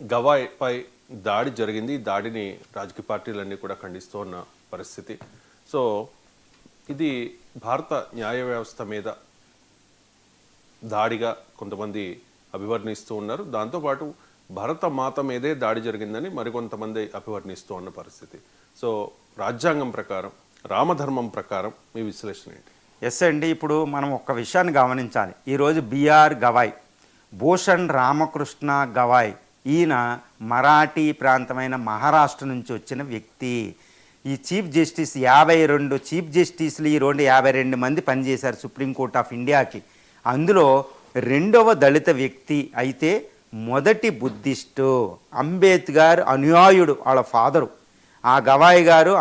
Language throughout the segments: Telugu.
గవాయ్పై దాడి జరిగింది. ఈ దాడిని రాజకీయ పార్టీలన్నీ కూడా ఖండిస్తూ ఉన్న పరిస్థితి. సో ఇది భారత న్యాయ వ్యవస్థ మీద దాడిగా కొంతమంది అభివర్ణిస్తూ ఉన్నారు. దాంతోపాటు భారత మాత మీదే దాడి జరిగిందని మరికొంతమంది అభివర్ణిస్తూ ఉన్న పరిస్థితి. సో రాజ్యాంగం ప్రకారం, రామధర్మం ప్రకారం మీ విశ్లేషణ ఏంటి? ఎస్ అండి, ఇప్పుడు మనం ఒక్క విషయాన్ని గమనించాలి. ఈరోజు బిఆర్ గవాయ్, భూషణ్ రామకృష్ణ గవాయ్, ఈయన మరాఠీ ప్రాంతమైన మహారాష్ట్ర నుంచి వచ్చిన వ్యక్తి. ఈ చీఫ్ జస్టిస్ 52 చీఫ్ జస్టిస్లు ఈ 52 మంది పనిచేశారు సుప్రీంకోర్ట్ ఆఫ్ ఇండియాకి. అందులో రెండవ దళిత వ్యక్తి అయితే మొదటి బుద్ధిస్టు, అంబేద్కర్ అనుయాయుడు వాళ్ళ ఫాదరు. ఆ గవాయ్ గారు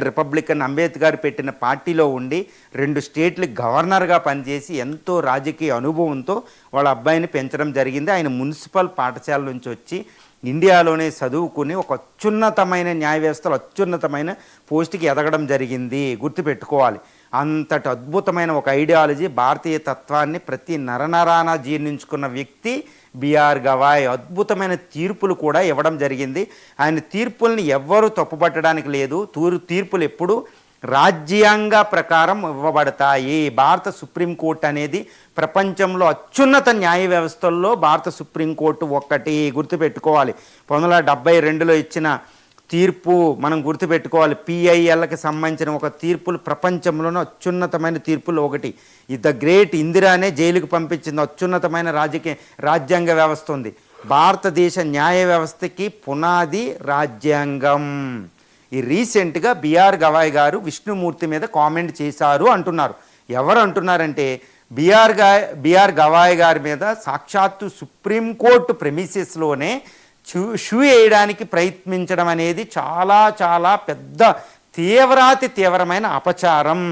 రిపబ్లికన్ అంబేద్కర్ పెట్టిన పార్టీలో ఉండి 2 స్టేట్లకు గవర్నర్గా పనిచేసి ఎంతో రాజకీయ అనుభవంతో వాళ్ళ అబ్బాయిని పెంచడం జరిగింది. ఆయన మున్సిపల్ పాఠశాల నుంచి వచ్చి ఇండియాలోనే చదువుకుని ఒక అత్యున్నతమైన న్యాయ వ్యవస్థలో అత్యున్నతమైన పోస్టుకి ఎదగడం జరిగింది. గుర్తుపెట్టుకోవాలి, అంతటి అద్భుతమైన ఒక ఐడియాలజీ, భారతీయ తత్వాన్ని ప్రతి నరనరాన జీర్ణించుకున్న వ్యక్తి బిఆర్ గవాయ్. అద్భుతమైన తీర్పులు కూడా ఇవ్వడం జరిగింది. ఆయన తీర్పుల్ని ఎవ్వరూ తప్పుపట్టడానికి లేదు. తీర్పులు ఎప్పుడు రాజ్యాంగ ప్రకారం ఇవ్వబడతాయి. భారత సుప్రీంకోర్టు అనేది ప్రపంచంలో అత్యున్నత న్యాయ వ్యవస్థల్లో భారత సుప్రీంకోర్టు ఒక్కటి. గుర్తుపెట్టుకోవాలి, 1972లో ఇచ్చిన తీర్పు మనం గుర్తుపెట్టుకోవాలి. పిఐఎల్కి సంబంధించిన ఒక తీర్పులు ప్రపంచంలోనే అత్యున్నతమైన తీర్పులు ఒకటి. ద గ్రేట్ ఇందిరానే జైలుకు పంపించింది. అత్యున్నతమైన రాజ్యాంగ వ్యవస్థ ఉంది. భారతదేశ న్యాయ వ్యవస్థకి పునాది రాజ్యాంగం. ఈ రీసెంట్గా బిఆర్ గవాయ్ గారు విష్ణుమూర్తి మీద కామెంట్ చేశారు అంటున్నారు. ఎవరు అంటున్నారంటే బిఆర్ గవాయ్ గారి మీద సాక్షాత్తు సుప్రీంకోర్టు ప్రెమిసెస్లోనే షూ వేయడానికి ప్రయత్నించడం అనేది చాలా చాలా పెద్ద తీవ్రమైన అపచారం.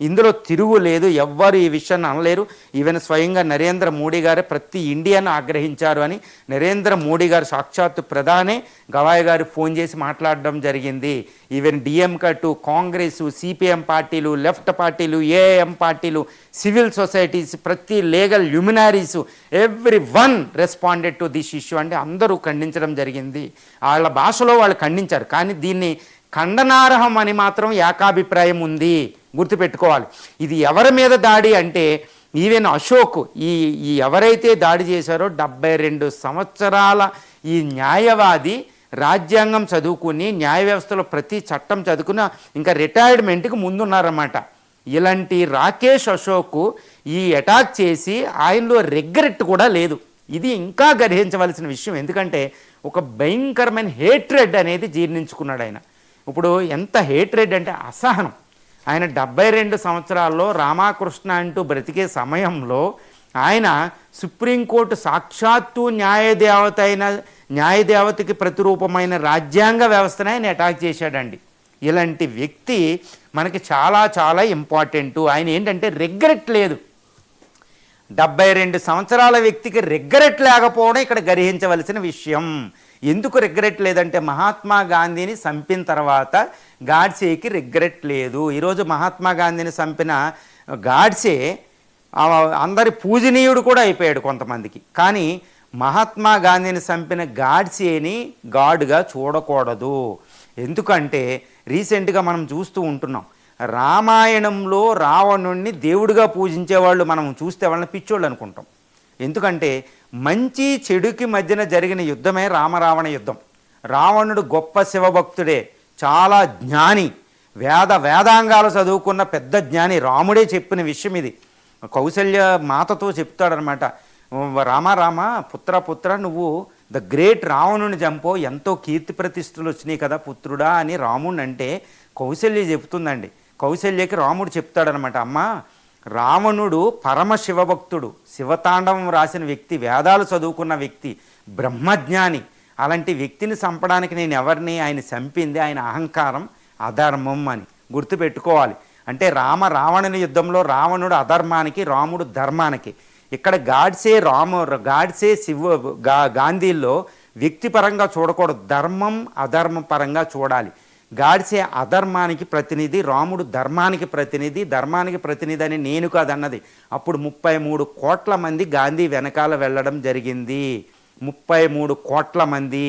ఇందులో తిరుగు లేదు. ఎవ్వరు ఈ విషయాన్ని అనలేరు. ఈవెన్ స్వయంగా నరేంద్ర మోడీ గారే ప్రతి ఇండియన్ ఆగ్రహించారు అని నరేంద్ర మోడీ గారు సాక్షాత్తు ప్రధానే గవాయ్ గారు ఫోన్ చేసి మాట్లాడడం జరిగింది. Even DMK to Congress, CPM పార్టీలు, లెఫ్ట్ పార్టీలు, ఏఎం పార్టీలు, సివిల్ సొసైటీస్, ప్రతి legal luminaries, every one responded to this issue. అంటే అందరూ ఖండించడం జరిగింది. వాళ్ళ భాషలో వాళ్ళు ఖండించారు. కానీ దీన్ని ఖండనార్హం అని మాత్రం ఏకాభిప్రాయం ఉంది. గుర్తుపెట్టుకోవాలి, ఇది ఎవరి మీద దాడి అంటే ఈవెన్ అశోక్, ఈ ఎవరైతే దాడి చేశారో 72 సంవత్సరాల ఈ న్యాయవాది రాజ్యాంగం చదువుకుని న్యాయ వ్యవస్థలో ప్రతి చట్టం చదువుకుని ఇంకా రిటైర్మెంట్కి ముందున్నారన్నమాట. ఇలాంటి రాకేష్ అశోక్ ఈ అటాక్ చేసి ఆయనలో రిగ్రెట్ కూడా లేదు. ఇది ఇంకా గ్రహించవలసిన విషయం. ఎందుకంటే ఒక భయంకరమైన హేట్రెడ్ అనేది జీర్ణించుకున్నాడు ఆయన. ఇప్పుడు ఎంత హేట్రెడ్ అంటే అసహనం. ఆయన 72 సంవత్సరాల్లో రామకృష్ణ అంటూ బ్రతికే సమయంలో ఆయన సుప్రీంకోర్టు సాక్షాత్తు న్యాయదేవతకి ప్రతిరూపమైన రాజ్యాంగ వ్యవస్థను ఆయన అటాక్ చేశాడండి. ఇలాంటి వ్యక్తి మనకి చాలా చాలా ఇంపార్టెంట్. ఆయన ఏంటంటే రిగ్రెట్ లేదు. 72 సంవత్సరాల వ్యక్తికి రిగ్రెట్ లేకపోవడం ఇక్కడ గ్రహించవలసిన విషయం. ఎందుకు రిగ్రెట్ లేదంటే మహాత్మా గాంధీని చంపిన తర్వాత గాడ్సేకి రిగ్రెట్ లేదు. ఈరోజు మహాత్మా గాంధీని చంపిన గాడ్సే అందరి పూజనీయుడు కూడా అయిపోయాడు కొంతమందికి. కానీ మహాత్మా గాంధీని చంపిన గాడ్సేని గాడ్గా చూడకూడదు. ఎందుకంటే రీసెంట్గా మనం చూస్తూ ఉంటున్నాం, రామాయణంలో రావణుణ్ణి దేవుడిగా పూజించేవాళ్ళు మనం చూస్తే వాళ్ళని పిచ్చోళ్ళు అనుకుంటాం. ఎందుకంటే మంచి చెడుకి మధ్యన జరిగిన యుద్ధమే రామరావణ యుద్ధం. రావణుడు గొప్ప శివభక్తుడే, చాలా జ్ఞాని, వేదాంగాలు చదువుకున్న పెద్ద జ్ఞాని. రాముడే చెప్పిన విషయం ఇది. కౌసల్య మాతతో చెప్తాడనమాట, రామ పుత్ర నువ్వు ద గ్రేట్ రావణుని చంపో, ఎంతో కీర్తి ప్రతిష్టలు వచ్చినాయి కదా పుత్రుడా అని రాముడిని అంటే కౌసల్య చెప్తుందండి. కౌసల్యకి రాముడు చెప్తాడనమాట, అమ్మా రావణుడు పరమ శివభక్తుడు, శివతాండవం రాసిన వ్యక్తి, వేదాలు చదువుకున్న వ్యక్తి, బ్రహ్మజ్ఞాని. అలాంటి వ్యక్తిని చంపడానికి నేను ఎవరిని, ఆయన చంపింది ఆయన అహంకారం, అధర్మం అని గుర్తుపెట్టుకోవాలి. అంటే రావణుని యుద్ధంలో రావణుడు అధర్మానికి, రాముడు ధర్మానికి. ఇక్కడ గాడ్సే గాంధీల్లో వ్యక్తిపరంగా చూడకూడదు, ధర్మం అధర్మం పరంగా చూడాలి. గాడ్సే అధర్మానికి ప్రతినిధి, రాముడు ధర్మానికి ప్రతినిధి. ధర్మానికి ప్రతినిధి అని నేను కాదన్నది. అప్పుడు 33 కోట్ల మంది గాంధీ వెనకాల వెళ్ళడం జరిగింది. 33 కోట్ల మంది.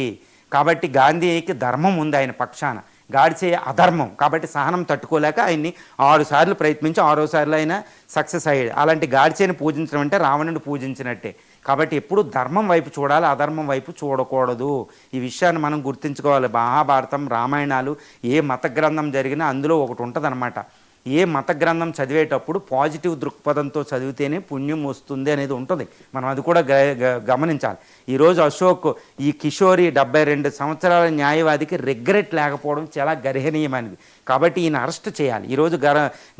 కాబట్టి గాంధీకి ధర్మం ఉంది ఆయన పక్షాన, గాడ్సే అధర్మం. కాబట్టి సహనం తట్టుకోలేక ఆయన్ని 6 సార్లు ప్రయత్నించి 6వ సార్లు అయినా సక్సెస్ అయ్యాడు. అలాంటి గాడ్సేని పూజించడం అంటే రావణుని పూజించినట్టే. కాబట్టి ఎప్పుడు ధర్మం వైపు చూడాలి, అధర్మం వైపు చూడకూడదు. ఈ విషయాన్ని మనం గుర్తుంచుకోవాలి. మహాభారతం, రామాయణాలు, ఏ మత గ్రంథం జరిగినా అందులో ఒకటి ఉంటుందన్నమాట. ఏ మత గ్రంథం చదివేటప్పుడు పాజిటివ్ దృక్పథంతో చదివితేనే పుణ్యం వస్తుంది అనేది ఉంటుంది. మనం అది కూడా గమనించాలి. ఈరోజు అశోక్, ఈ కిషోరి 72 సంవత్సరాల న్యాయవాదికి రిగ్రెట్ లేకపోవడం చాలా గర్హనీయమైనది. కాబట్టి ఈయన అరెస్ట్ చేయాలి. ఈరోజు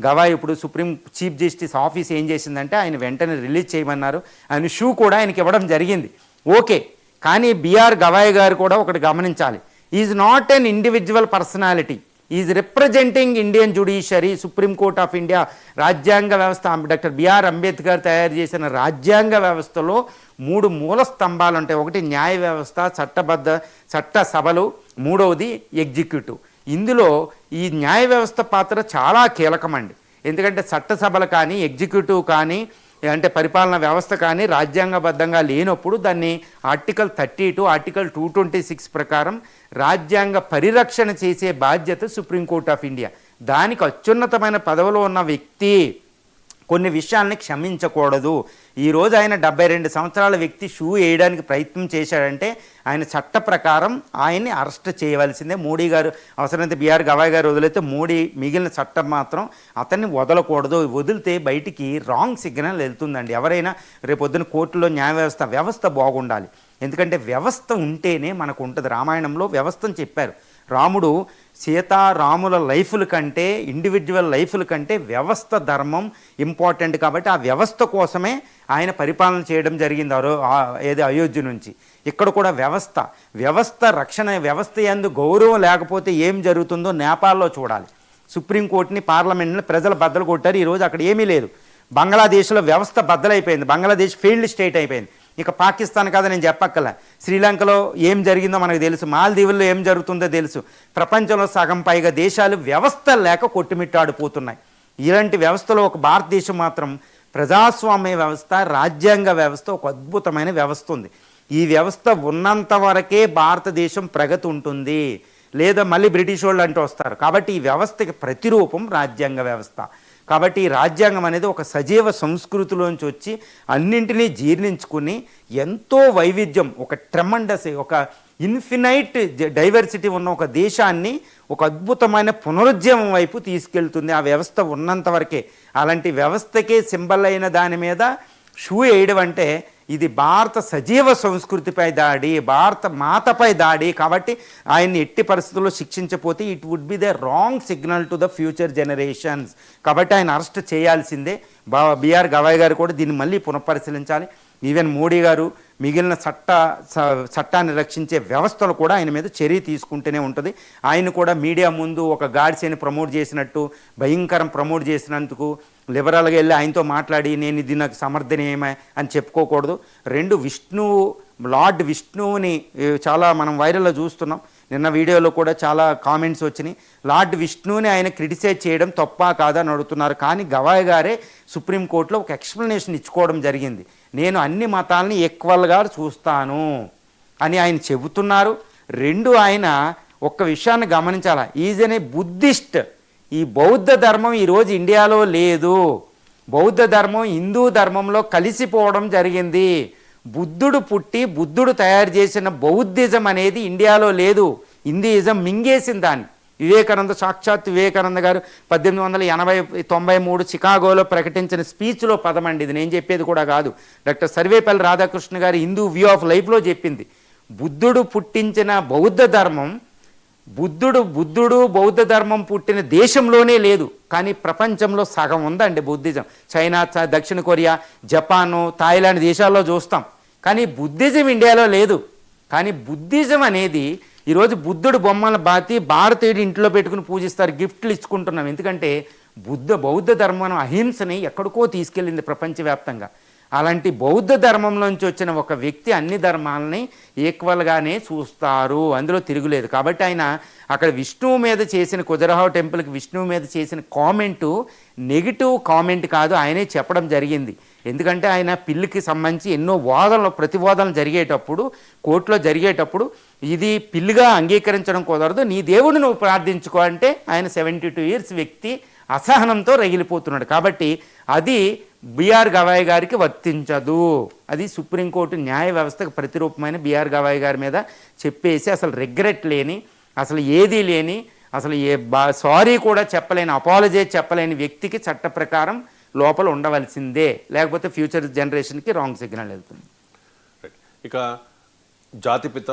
గవాయ్ ఇప్పుడు సుప్రీం చీఫ్ జస్టిస్ ఆఫీస్ ఏం చేసిందంటే ఆయన వెంటనే రిలీజ్ చేయమన్నారు. ఆయన షూ కూడా ఆయనకి ఇవ్వడం జరిగింది. ఓకే, కానీ బిఆర్ గవాయ్ గారు కూడా ఒకటి గమనించాలి. Is not an individual personality, is representing Indian judiciary, supreme court of India. రాజ్యాంగ వ్యవస్థ, డాక్టర్ బిఆర్ అంబేద్కర్ తయారు చేసిన రాజ్యాంగ వ్యవస్థలో 3 మూల స్తంభాలు ఉంటాయి. ఒకటి న్యాయ వ్యవస్థ, చట్ట సభలు, మూడవది ఎగ్జిక్యూటివ్. ఇందులో ఈ న్యాయ వ్యవస్థ పాత్ర చాలా కీలకమండి. ఎందుకంటే చట్టసభలు కానీ, ఎగ్జిక్యూటివ్ కానీ, అంటే పరిపాలనా వ్యవస్థ కానీ రాజ్యాంగబద్ధంగా లేనప్పుడు దాన్ని ఆర్టికల్ 32, ఆర్టికల్ 226 ప్రకారం రాజ్యాంగ పరిరక్షణ చేసే బాధ్యత సుప్రీంకోర్టు ఆఫ్ ఇండియా. దానికి అత్యున్నతమైన పదవిలో ఉన్న వ్యక్తి కొన్ని విషయాల్ని క్షమించకూడదు. ఈరోజు ఆయన 72 సంవత్సరాల వ్యక్తి షూ వేయడానికి ప్రయత్నం చేశాడంటే ఆయన చట్ట ప్రకారం ఆయన్ని అరెస్ట్ చేయవలసిందే. మోడీ గారు అవసరమైతే బిఆర్ గవాయ్ గారు వదిలితే మోడీ మిగిలిన చట్టం మాత్రం అతన్ని వదలకూడదు. వదిలితే బయటికి రాంగ్ సిగ్నల్ వెళ్తుందండి. ఎవరైనా రేపొద్దున కోర్టులో న్యాయ వ్యవస్థ బాగుండాలి. ఎందుకంటే వ్యవస్థ ఉంటేనే మనకు ఉంటుంది. రామాయణంలో వ్యవస్థను చెప్పారు. రాముడు సీతారాముల లైఫ్ల కంటే, ఇండివిజువల్ లైఫ్ల కంటే వ్యవస్థ, ధర్మం ఇంపార్టెంట్. కాబట్టి ఆ వ్యవస్థ కోసమే ఆయన పరిపాలన చేయడం జరిగింది ఏది అయోధ్య నుంచి. ఇక్కడ కూడా వ్యవస్థ రక్షణ, వ్యవస్థ యందు గౌరవం లేకపోతే ఏం జరుగుతుందో నేపాల్లో చూడాలి. సుప్రీంకోర్టుని, పార్లమెంట్ని ప్రజలు బద్దలు కొట్టారు. ఈరోజు అక్కడ ఏమీ లేదు. బంగ్లాదేశ్లో వ్యవస్థ బద్దలైపోయింది. బంగ్లాదేశ్ ఫెయిల్డ్ స్టేట్ అయిపోయింది. ఇక పాకిస్తాన్ కదా నేను చెప్పక్కల. శ్రీలంకలో ఏం జరిగిందో మనకు తెలుసు, మాల్దీవుల్లో ఏం జరుగుతుందో తెలుసు. ప్రపంచంలో సగం పైగా దేశాలు వ్యవస్థ లేక కొట్టుమిట్టాడిపోతున్నాయి. ఇలాంటి వ్యవస్థలో ఒక భారతదేశం మాత్రం ప్రజాస్వామ్య వ్యవస్థ, రాజ్యాంగ వ్యవస్థ, ఒక అద్భుతమైన వ్యవస్థ ఉంది. ఈ వ్యవస్థ ఉన్నంత వరకే భారతదేశం ప్రగతి ఉంటుంది, లేదా మళ్ళీ బ్రిటిష్ వాళ్ళు అంటూ వస్తారు. కాబట్టి ఈ వ్యవస్థకి ప్రతిరూపం రాజ్యాంగ వ్యవస్థ. కాబట్టి ఈ రాజ్యాంగం అనేది ఒక సజీవ సంస్కృతిలోంచి వచ్చి అన్నింటినీ జీర్ణించుకుని ఎంతో వైవిధ్యం, ఒక ట్రెమండస్, ఒక ఇన్ఫినైట్ డైవర్సిటీ ఉన్న ఒక దేశాన్ని ఒక అద్భుతమైన పునరుజ్జీవం వైపు తీసుకెళ్తుంది ఆ వ్యవస్థ ఉన్నంత వరకే. అలాంటి వ్యవస్థకే సింబల్ అయిన దాని మీద షూ వేయడం అంటే ఇది భారత సజీవ సంస్కృతిపై దాడి, భారత మాతపై దాడి. కాబట్టి ఆయన్ని ఎట్టి పరిస్థితుల్లో శిక్షించకపోతే it would be the wrong signal to the future generations. కాబట్టి ఆయన అరెస్ట్ చేయాల్సిందే. బిఆర్ గవాయ్ గారు కూడా దీన్ని మళ్ళీ పునఃపరిశీలించాలి. ఈవెన్ మోడీ గారు మిగిలిన చట్టాన్ని రక్షించే వ్యవస్థలు కూడా ఆయన మీద చర్య తీసుకుంటూనే ఉంటుంది. ఆయన కూడా మీడియా ముందు ఒక గాడ్సేని ప్రమోట్ చేసినట్టు, భయంకరం ప్రమోట్ చేసినందుకు లిబరల్గా వెళ్ళి ఆయనతో మాట్లాడి నేను ఇది నాకు సమర్థనీయమే అని చెప్పుకోకూడదు. లార్డ్ విష్ణువుని చాలా మనం వైరల్లో చూస్తున్నాం. నిన్న వీడియోలో కూడా చాలా కామెంట్స్ వచ్చినాయి. లార్డ్ విష్ణువుని ఆయన క్రిటిసైజ్ చేయడం తప్పా కాదా అని అడుగుతున్నారు. కానీ గవాయ్ గారే సుప్రీంకోర్టులో ఒక ఎక్స్ప్లెనేషన్ ఇచ్చుకోవడం జరిగింది. నేను అన్ని మతాలని ఈక్వల్గా చూస్తాను అని ఆయన చెబుతున్నారు. ఆయన ఒక్క విషయాన్ని గమనించాలా, ఈజ్ ఎన్ ఏ బుద్ధిస్ట్. ఈ బౌద్ధ ధర్మం ఈరోజు ఇండియాలో లేదు. బౌద్ధ ధర్మం హిందూ ధర్మంలో కలిసిపోవడం జరిగింది. బుద్ధుడు పుట్టి బుద్ధుడు తయారు చేసిన బౌద్ధిజం అనేది ఇండియాలో లేదు. హిందూయిజం మింగేసిన దాన్ని. సాక్షాత్ వివేకానంద గారు 1893 చికాగోలో ప్రకటించిన స్పీచ్లో పదమండి ఇది, నేను చెప్పేది కూడా కాదు. డాక్టర్ సర్వేపల్లి రాధాకృష్ణ గారు హిందూ వ్యూ ఆఫ్ లైఫ్లో చెప్పింది. బుద్ధుడు పుట్టించిన బౌద్ధ ధర్మం, బుద్ధుడు బౌద్ధ ధర్మం పుట్టిన దేశంలోనే లేదు, కానీ ప్రపంచంలో సగం ఉందండి బుద్ధిజం. చైనా, దక్షిణ కొరియా, జపాను, థాయిలాండ్ దేశాల్లో చూస్తాం, కానీ బుద్ధిజం ఇండియాలో లేదు. కానీ బుద్ధిజం అనేది ఈరోజు బుద్ధుడు బొమ్మల భారతీయుడు ఇంట్లో పెట్టుకుని పూజిస్తారు, గిఫ్ట్లు ఇచ్చుకుంటున్నాం. ఎందుకంటే బౌద్ధ ధర్మం అహింసని ఎక్కడికో తీసుకెళ్ళింది ప్రపంచవ్యాప్తంగా. అలాంటి బౌద్ధ ధర్మంలోంచి వచ్చిన ఒక వ్యక్తి అన్ని ధర్మాలని ఈక్వల్గానే చూస్తారు, అందులో తిరుగులేదు. కాబట్టి ఆయన అక్కడ విష్ణువు మీద చేసిన ఖజురహో టెంపుల్కి విష్ణువు మీద చేసిన కామెంటు నెగిటివ్ కామెంట్ కాదు, ఆయనే చెప్పడం జరిగింది. ఎందుకంటే ఆయన పిల్లికి సంబంధించి ఎన్నో వాదనలు ప్రతివాదనలు జరిగేటప్పుడు కోర్టులో జరిగేటప్పుడు ఇది పిల్లిగా అంగీకరించడం కుదరదు, నీ దేవుడు నువ్వు ప్రార్థించుకో అంటే ఆయన 72 years వ్యక్తి అసహనంతో రగిలిపోతున్నాడు. కాబట్టి అది బిఆర్ గవాయ్ గారికి వర్తించదు. అది సుప్రీంకోర్టు న్యాయ వ్యవస్థకు ప్రతిరూపమైన బిఆర్ గవాయ్ గారి మీద చెప్పేసి అసలు రిగ్రెట్ లేని, అసలు ఏదీ లేని, అసలు సారీ కూడా చెప్పలేని, అపాలజీ చెప్పలేని వ్యక్తికి చట్ట ప్రకారం లోపల ఉండవలసిందే, లేకపోతే ఫ్యూచర్ జనరేషన్కి రాంగ్ సిగ్నల్ వెళ్తుంది. ఇక జాతిపిత